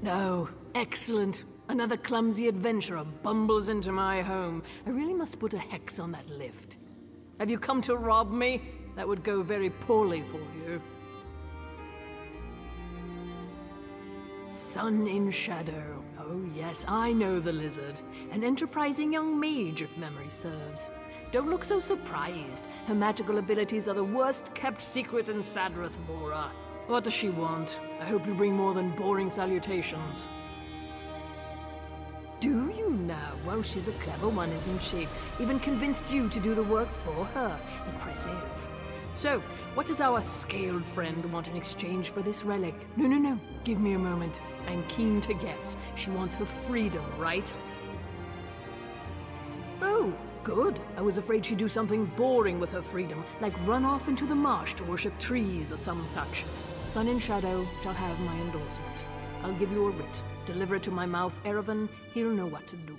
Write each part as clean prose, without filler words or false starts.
Oh, excellent. Another clumsy adventurer bumbles into my home. I really must put a hex on that lift. Have you come to rob me? That would go very poorly for you. Sun in Shadow. Oh yes, I know the lizard. An enterprising young mage, if memory serves. Don't look so surprised. Her magical abilities are the worst-kept secret in Sadrith Mora. What does she want? I hope you bring more than boring salutations. Do you now? Well, she's a clever one, isn't she? Even convinced you to do the work for her. Impressive. So, what does our scaled friend want in exchange for this relic? No. Give me a moment. I'm keen to guess. She wants her freedom, right? Oh, good. I was afraid she'd do something boring with her freedom, like run off into the marsh to worship trees or some such. Sun in Shadow shall have my endorsement. I'll give you a writ. Deliver it to my mouth, Erevan. He'll know what to do.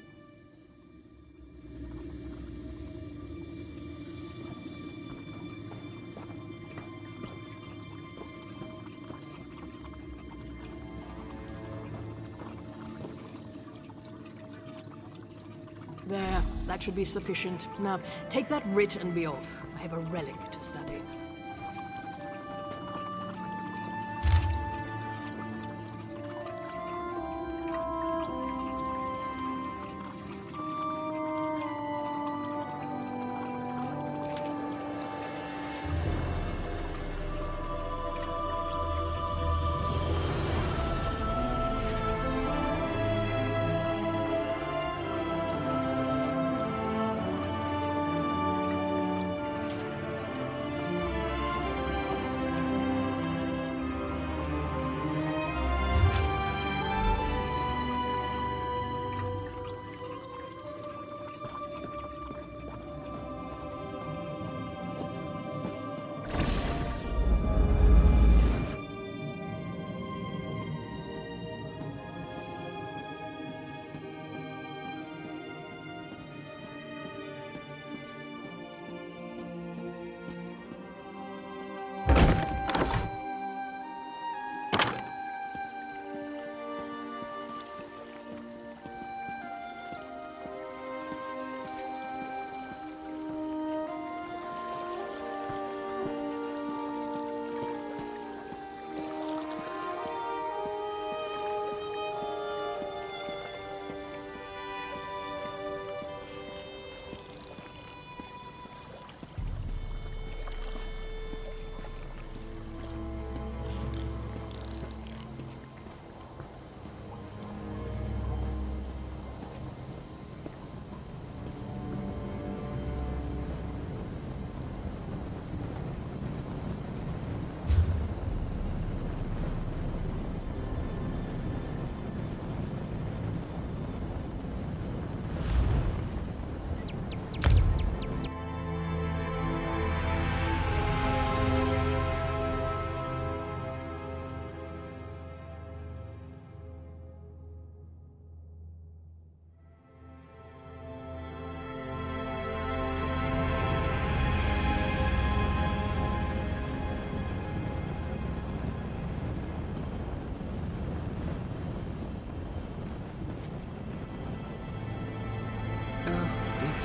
There, that should be sufficient. Now, take that writ and be off. I have a relic to study.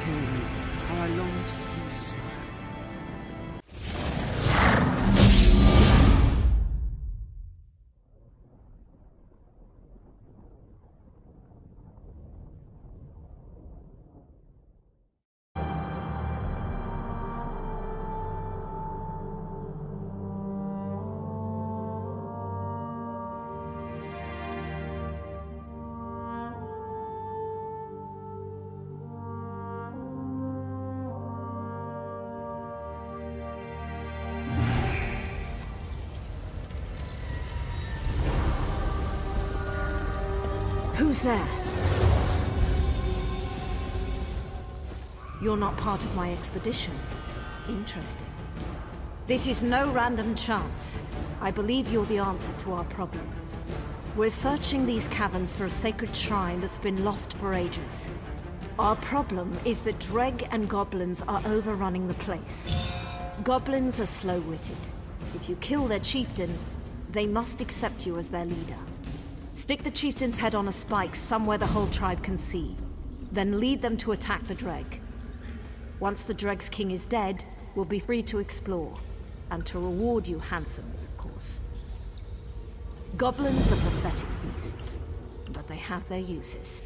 How I long to see you smile. Who's there? You're not part of my expedition. Interesting. This is no random chance. I believe you're the answer to our problem. We're searching these caverns for a sacred shrine that's been lost for ages. Our problem is that Dreg and goblins are overrunning the place. Goblins are slow-witted. If you kill their chieftain, they must accept you as their leader. Stick the chieftain's head on a spike somewhere the whole tribe can see. Then lead them to attack the Dreg. Once the Dreg's king is dead, we'll be free to explore. And to reward you handsomely, of course. Goblins are pathetic beasts, but they have their uses.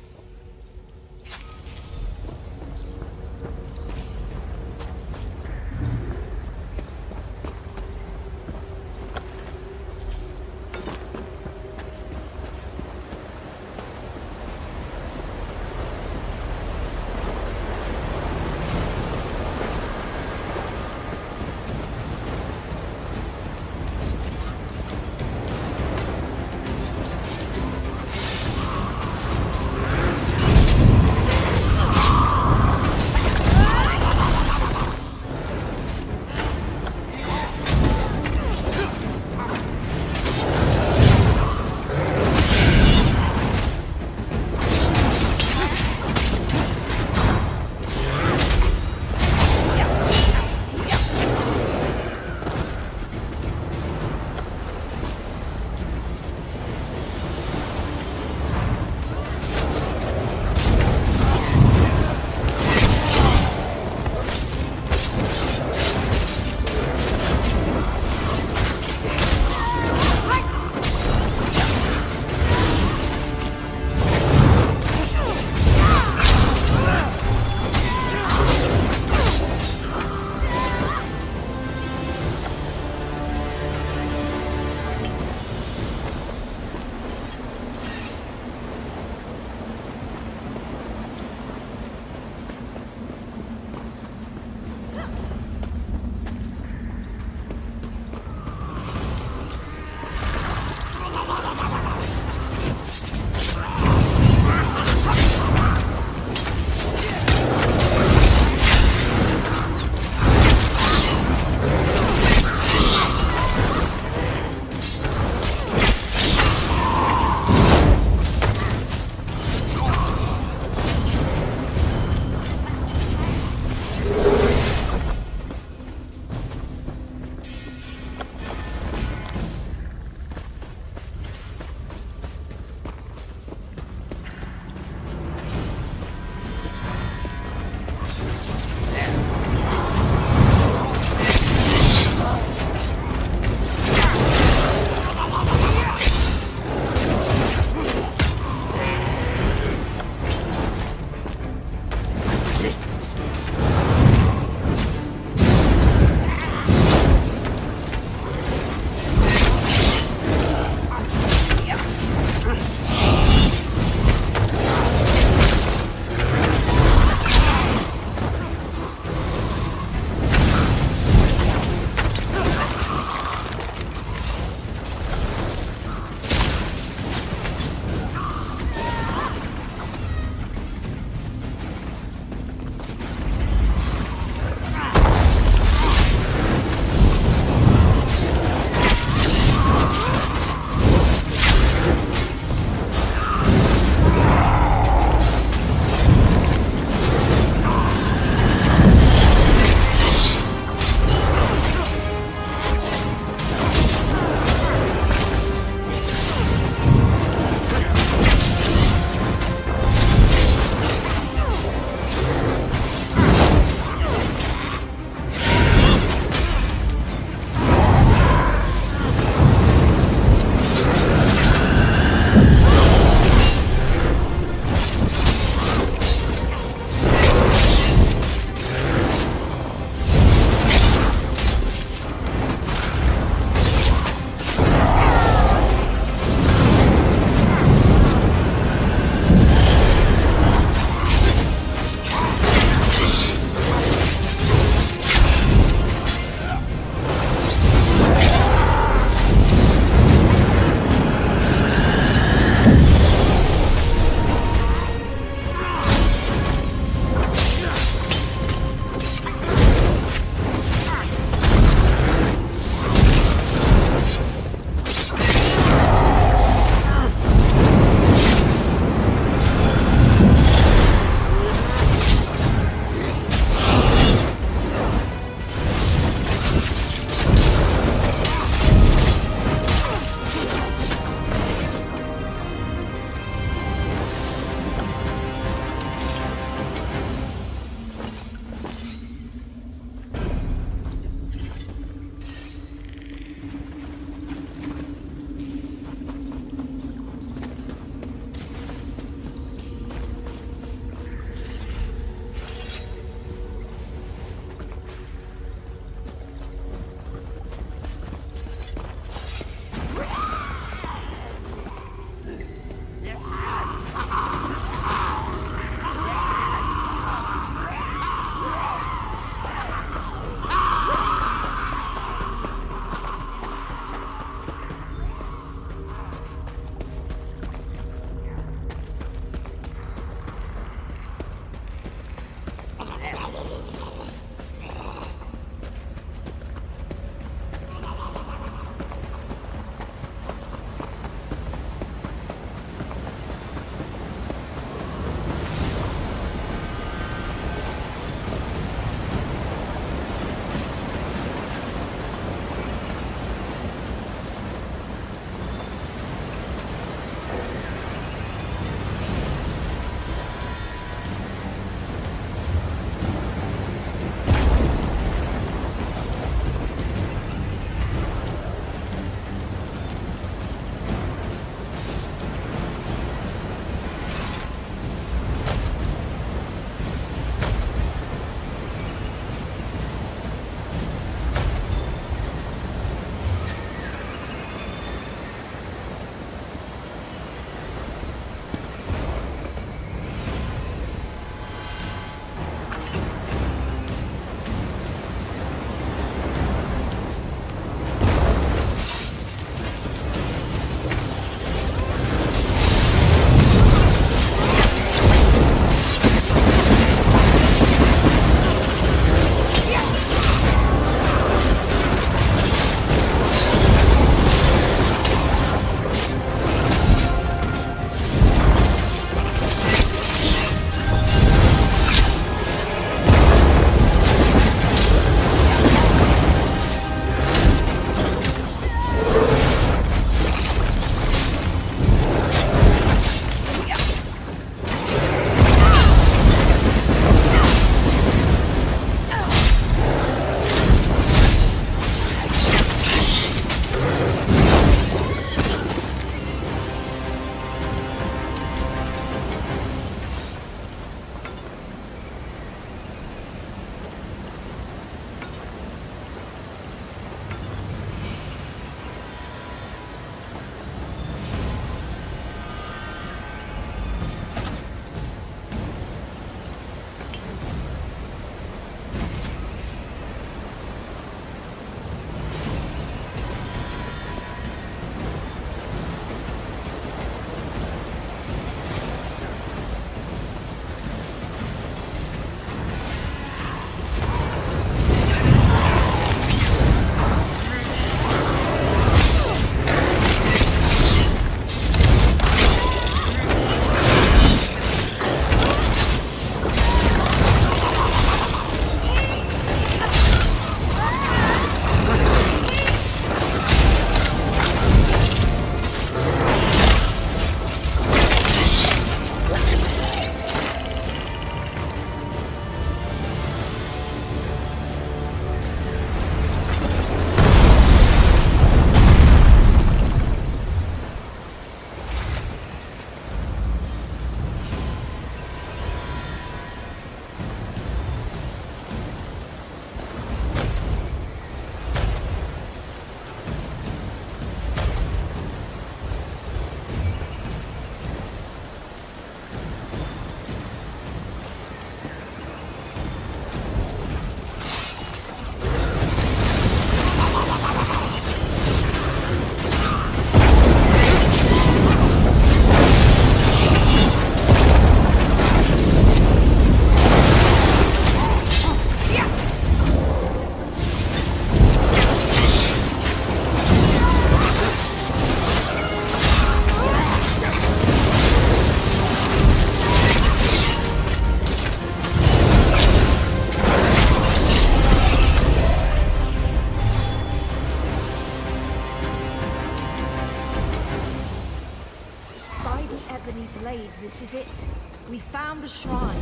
around the shrine.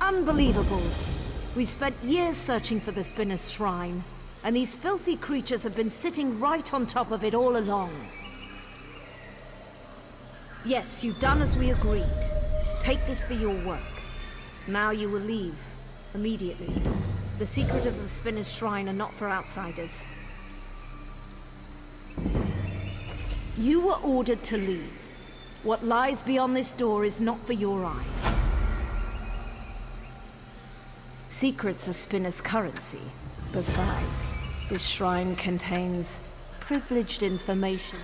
Unbelievable. We've spent years searching for the Spinner's Shrine, and these filthy creatures have been sitting right on top of it all along. Yes, you've done as we agreed. Take this for your work. Now you will leave. Immediately. The secret of the Spinner's Shrine are not for outsiders. You were ordered to leave. What lies beyond this door is not for your eyes. Secrets are Spinner's currency. Besides, this shrine contains privileged information.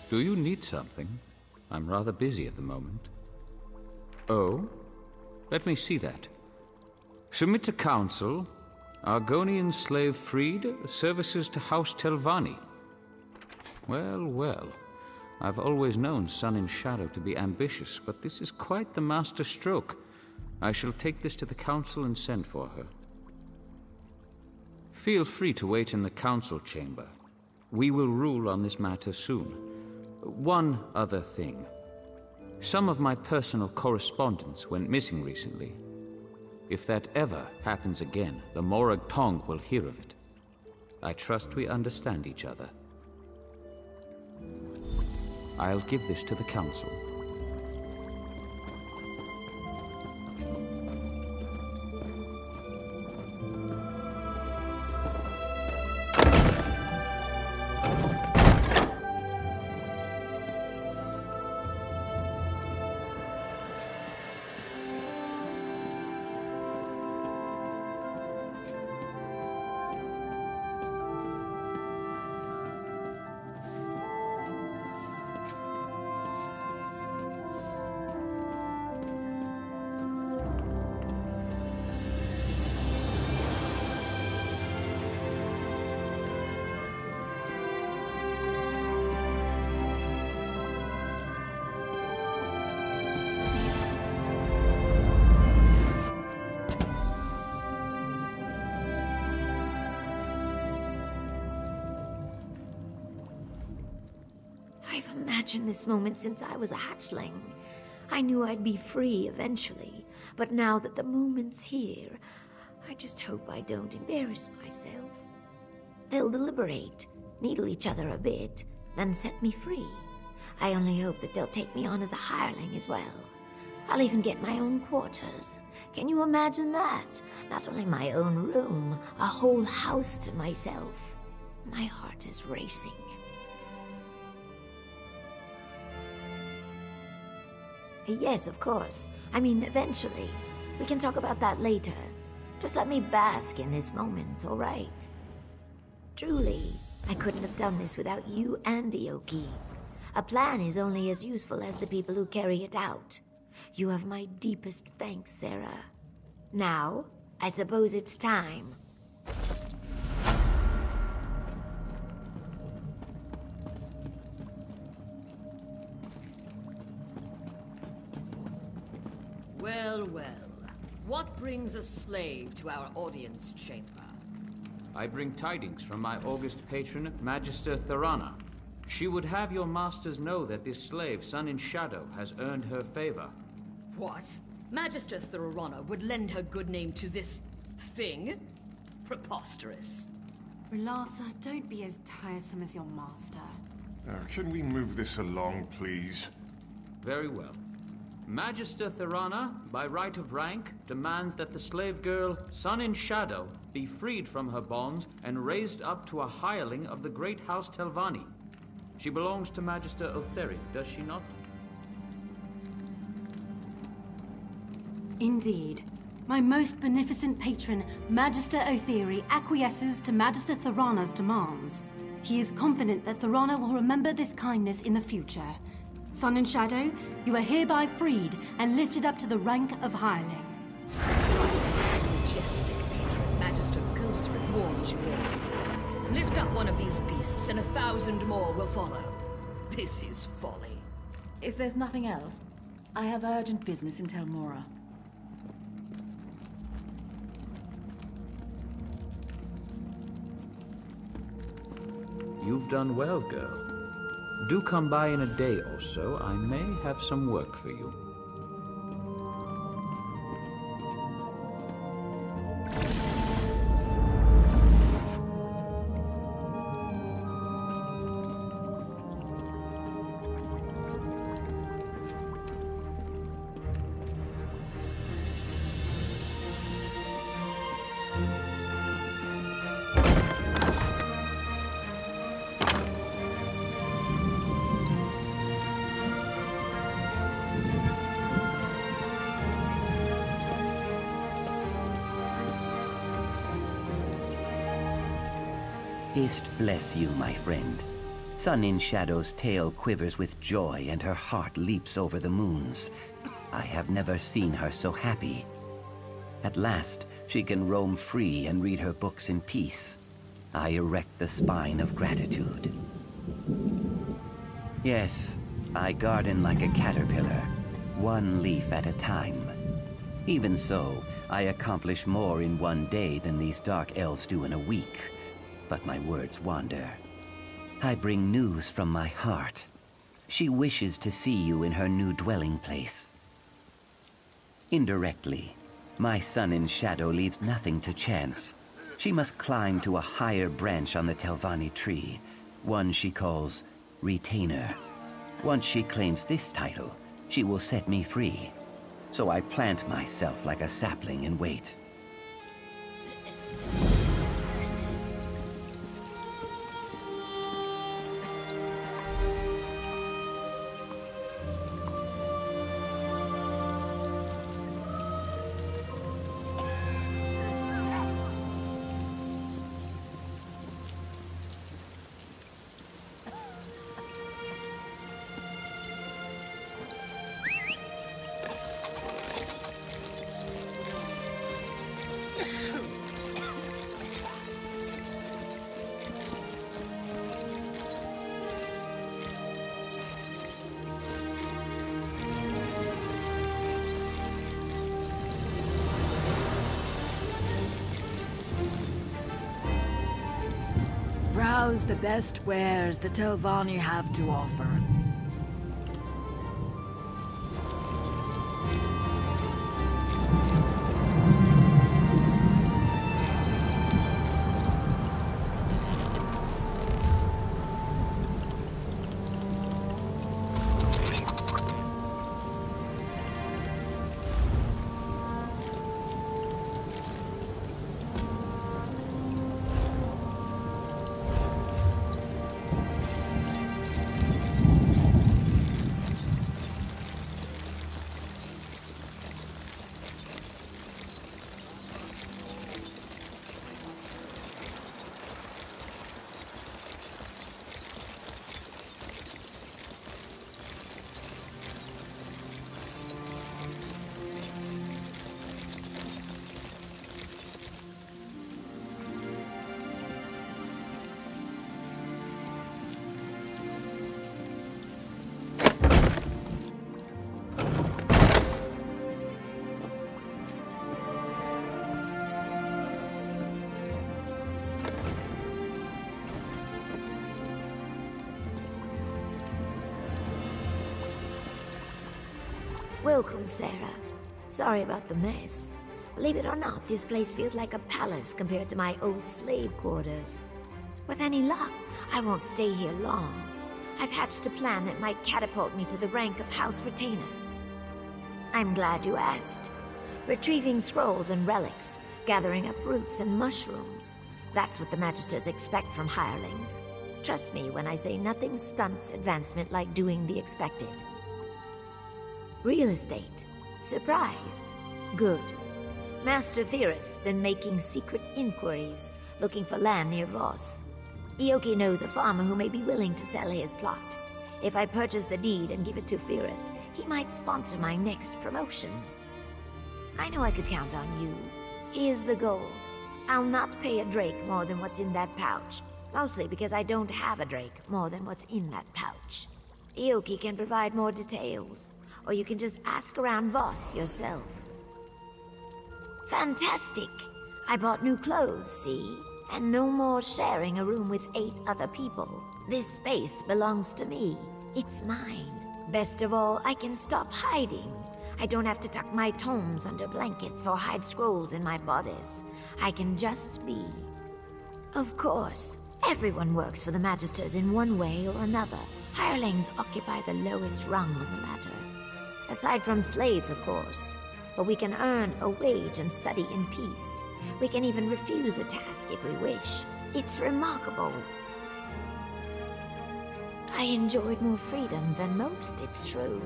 Do you need something? I'm rather busy at the moment. Oh? Let me see that. Submit to council. Argonian slave freed. Services to House Telvanni. Well, well. I've always known Sun in Shadow to be ambitious, but this is quite the master stroke. I shall take this to the council and send for her. Feel free to wait in the council chamber. We will rule on this matter soon. One other thing. Some of my personal correspondence went missing recently. If that ever happens again, the Morag Tong will hear of it. I trust we understand each other. I'll give this to the council. I've imagined this moment since I was a hatchling. I knew I'd be free eventually, but now that the moment's here, I just hope I don't embarrass myself. They'll deliberate, needle each other a bit, then set me free. I only hope that they'll take me on as a hireling as well. I'll even get my own quarters. Can you imagine that? Not only my own room, a whole house to myself. My heart is racing. Yes, of course. I mean, eventually. We can talk about that later. Just let me bask in this moment, all right? Truly, I couldn't have done this without you and Ioki. A plan is only as useful as the people who carry it out. You have my deepest thanks, Sarah. Now, I suppose it's time. Well, well. What brings a slave to our audience chamber? I bring tidings from my august patron, Magister Thorana. She would have your masters know that this slave, Sun in Shadow, has earned her favor. What? Magister Thorana would lend her good name to this thing? Preposterous. Relasa, don't be as tiresome as your master. Can we move this along, please? Very well. Magister Thorana, by right of rank, demands that the slave girl, Sun in Shadow, be freed from her bonds and raised up to a hireling of the great house Telvanni. She belongs to Magister Otheri, does she not? Indeed. My most beneficent patron, Magister Otheri, acquiesces to Magister Thorana's demands. He is confident that Thorana will remember this kindness in the future. Sun and Shadow, you are hereby freed and lifted up to the rank of hireling. Majestic patron, Magister Gilthrid warns you all. Lift up one of these beasts, and 1,000 more will follow. This is folly. If there's nothing else, I have urgent business in Tel Mora. You've done well, girl. Do come by in a day or so. I may have some work for you. Hist bless you, my friend. Sun in Shadow's tail quivers with joy and her heart leaps over the moons. I have never seen her so happy. At last, she can roam free and read her books in peace. I erect the spine of gratitude. Yes, I garden like a caterpillar, one leaf at a time. Even so, I accomplish more in one day than these dark elves do in a week. But my words wander. I bring news from my heart. She wishes to see you in her new dwelling place. Indirectly, my Sun in Shadow leaves nothing to chance. She must climb to a higher branch on the Telvanni tree, one she calls Retainer. Once she claims this title, she will set me free. So I plant myself like a sapling and wait. Browse the best wares the Telvanni have to offer. Welcome, Sarah. Sorry about the mess. Believe it or not, this place feels like a palace compared to my old slave quarters. With any luck, I won't stay here long. I've hatched a plan that might catapult me to the rank of House Retainer. I'm glad you asked. Retrieving scrolls and relics, gathering up roots and mushrooms. That's what the Magisters expect from hirelings. Trust me when I say nothing stunts advancement like doing the expected. Real estate. Surprised? Good. Master Thirith's been making secret inquiries, looking for land near Voss. Ioki knows a farmer who may be willing to sell his plot. If I purchase the deed and give it to Firith, he might sponsor my next promotion. I know I could count on you. Here's the gold. I'll not pay a drake more than what's in that pouch. Mostly because I don't have a drake more than what's in that pouch. Ioki can provide more details, or you can just ask around Voss yourself. Fantastic! I bought new clothes, see? And no more sharing a room with 8 other people. This space belongs to me. It's mine. Best of all, I can stop hiding. I don't have to tuck my tomes under blankets or hide scrolls in my bodice. I can just be. Of course, everyone works for the Magisters in one way or another. Hirelings occupy the lowest rung on the ladder. Aside from slaves, of course. But we can earn a wage and study in peace. We can even refuse a task if we wish. It's remarkable. I enjoyed more freedom than most, it's true.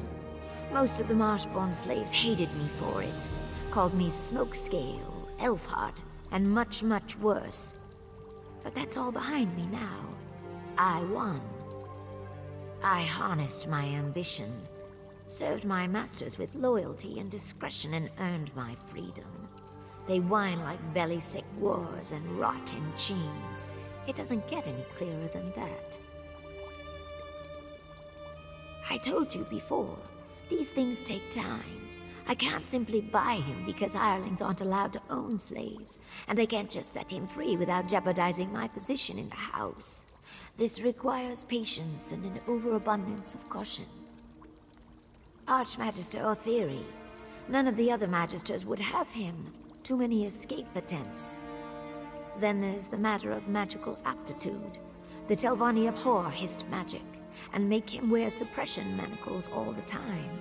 Most of the Marshborn slaves hated me for it. Called me Smokescale, Elfheart, and much, much worse. But that's all behind me now. I won. I harnessed my ambition. Served my masters with loyalty and discretion and earned my freedom. They whine like belly-sick wars and rot in chains. It doesn't get any clearer than that. I told you before, these things take time. I can't simply buy him because hirelings aren't allowed to own slaves, and I can't just set him free without jeopardizing my position in the house. This requires patience and an overabundance of caution. Archmagister Otheri. None of the other Magisters would have him. Too many escape attempts. Then there's the matter of magical aptitude. The Telvanni abhor hissed magic, and make him wear suppression manacles all the time,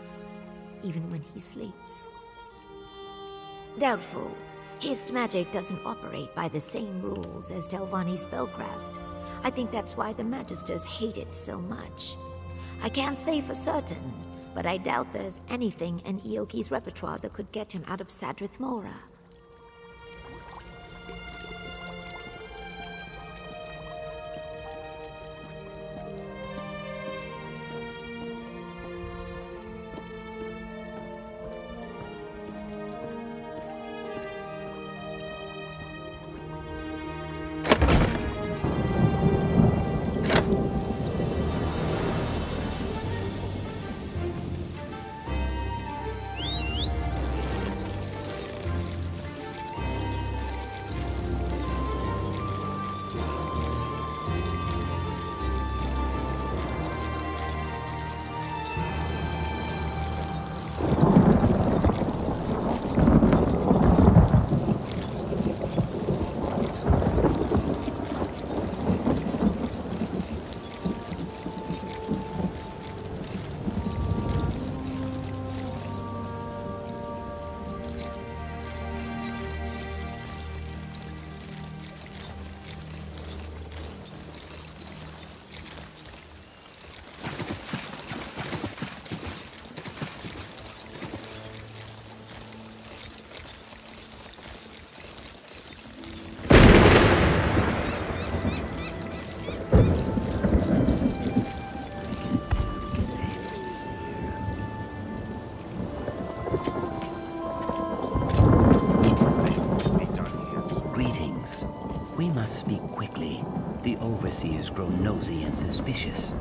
even when he sleeps. Doubtful. Hissed magic doesn't operate by the same rules as Telvanni spellcraft. I think that's why the Magisters hate it so much. I can't say for certain, but I doubt there's anything in Ioki's repertoire that could get him out of Sadrith Mora. We must speak quickly. The overseers grow nosy and suspicious.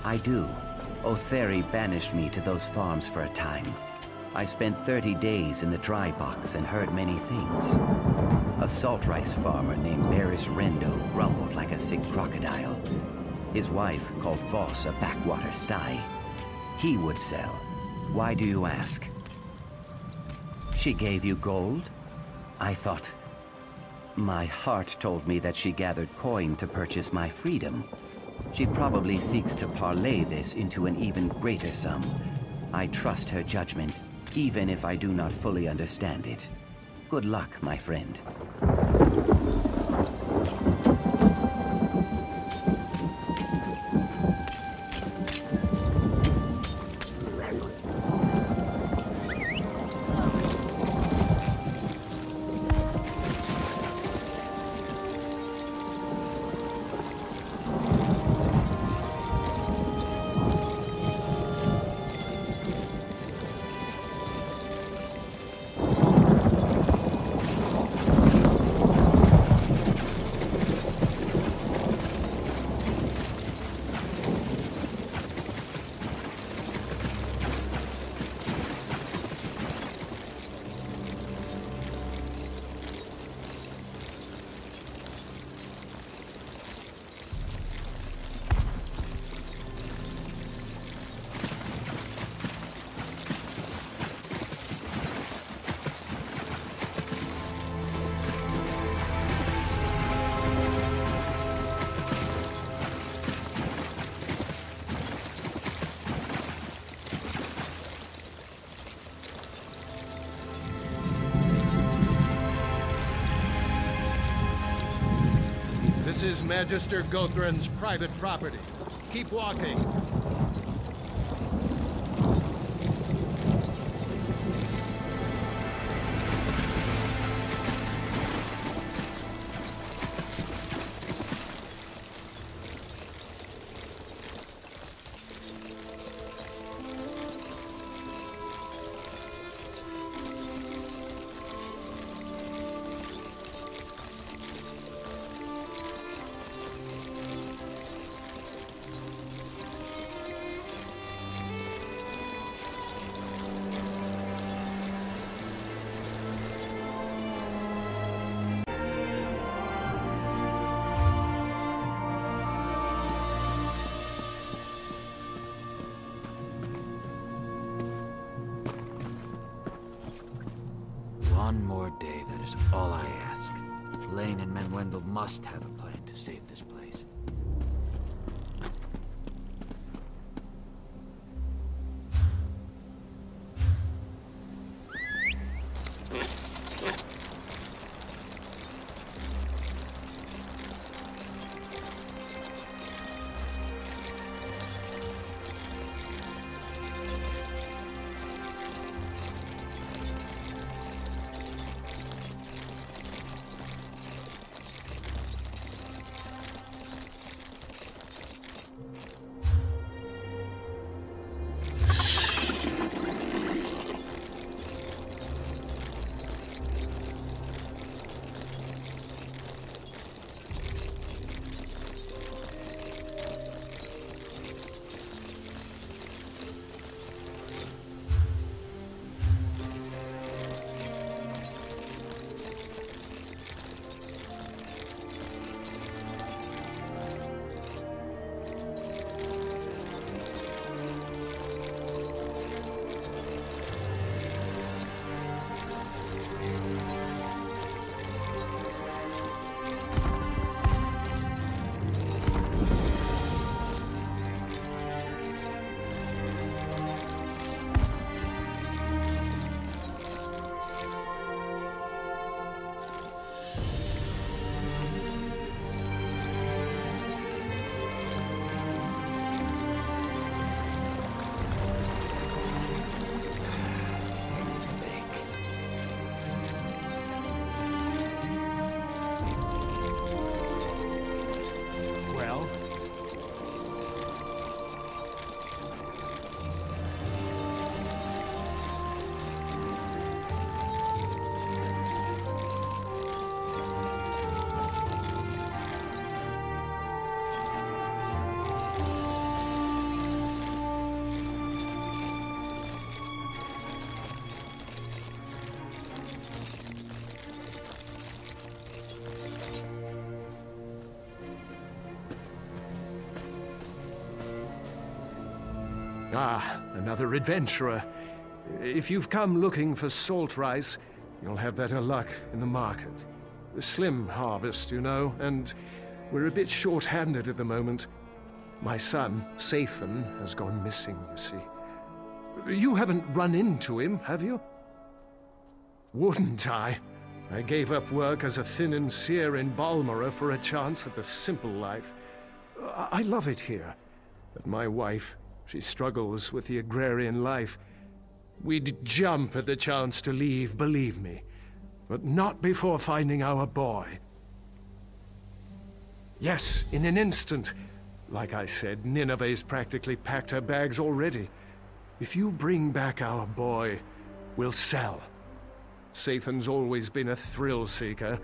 I do. Otheri banished me to those farms for a time. I spent 30 days in the dry box and heard many things. A salt rice farmer named Maris Rendo grumbled like a sick crocodile. His wife called Voss a backwater sty. He would sell. Why do you ask? She gave you gold? I thought... My heart told me that she gathered coin to purchase my freedom. She probably seeks to parlay this into an even greater sum. I trust her judgment, even if I do not fully understand it. Good luck, my friend. This is Magister Gothran's private property. Keep walking. One more day, that is all I ask. Lane and Menwendel must have a plan to save this place. Ah, another adventurer. If you've come looking for salt rice, you'll have better luck in the market. A slim harvest, you know, and we're a bit short-handed at the moment. My son, Sathan, has gone missing, you see. You haven't run into him, have you? Wouldn't I? I gave up work as a financier in Balmora for a chance at the simple life. I love it here. But my wife, she struggles with the agrarian life. We'd jump at the chance to leave, believe me. But not before finding our boy. Yes, in an instant. Like I said, Nineveh's practically packed her bags already. If you bring back our boy, we'll sell. Sathan's always been a thrill-seeker.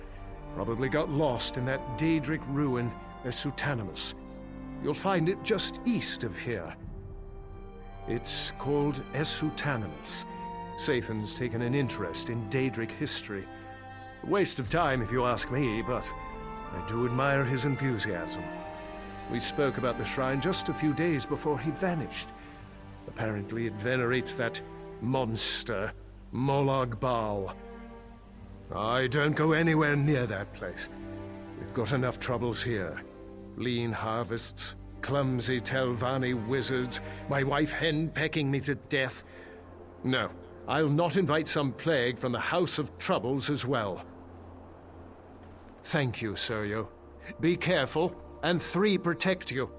Probably got lost in that Daedric ruin, Esutanimus. You'll find it just east of here. It's called Esutanimus. Sathan's taken an interest in Daedric history. A waste of time if you ask me, but I do admire his enthusiasm. We spoke about the shrine just a few days before he vanished. Apparently it venerates that monster, Molag Bal. I don't go anywhere near that place. We've got enough troubles here. Lean harvests, clumsy Telvanni wizards, my wife hen pecking me to death. No, I'll not invite some plague from the House of Troubles as well. Thank you, Seryo. Be careful, and 3 protect you.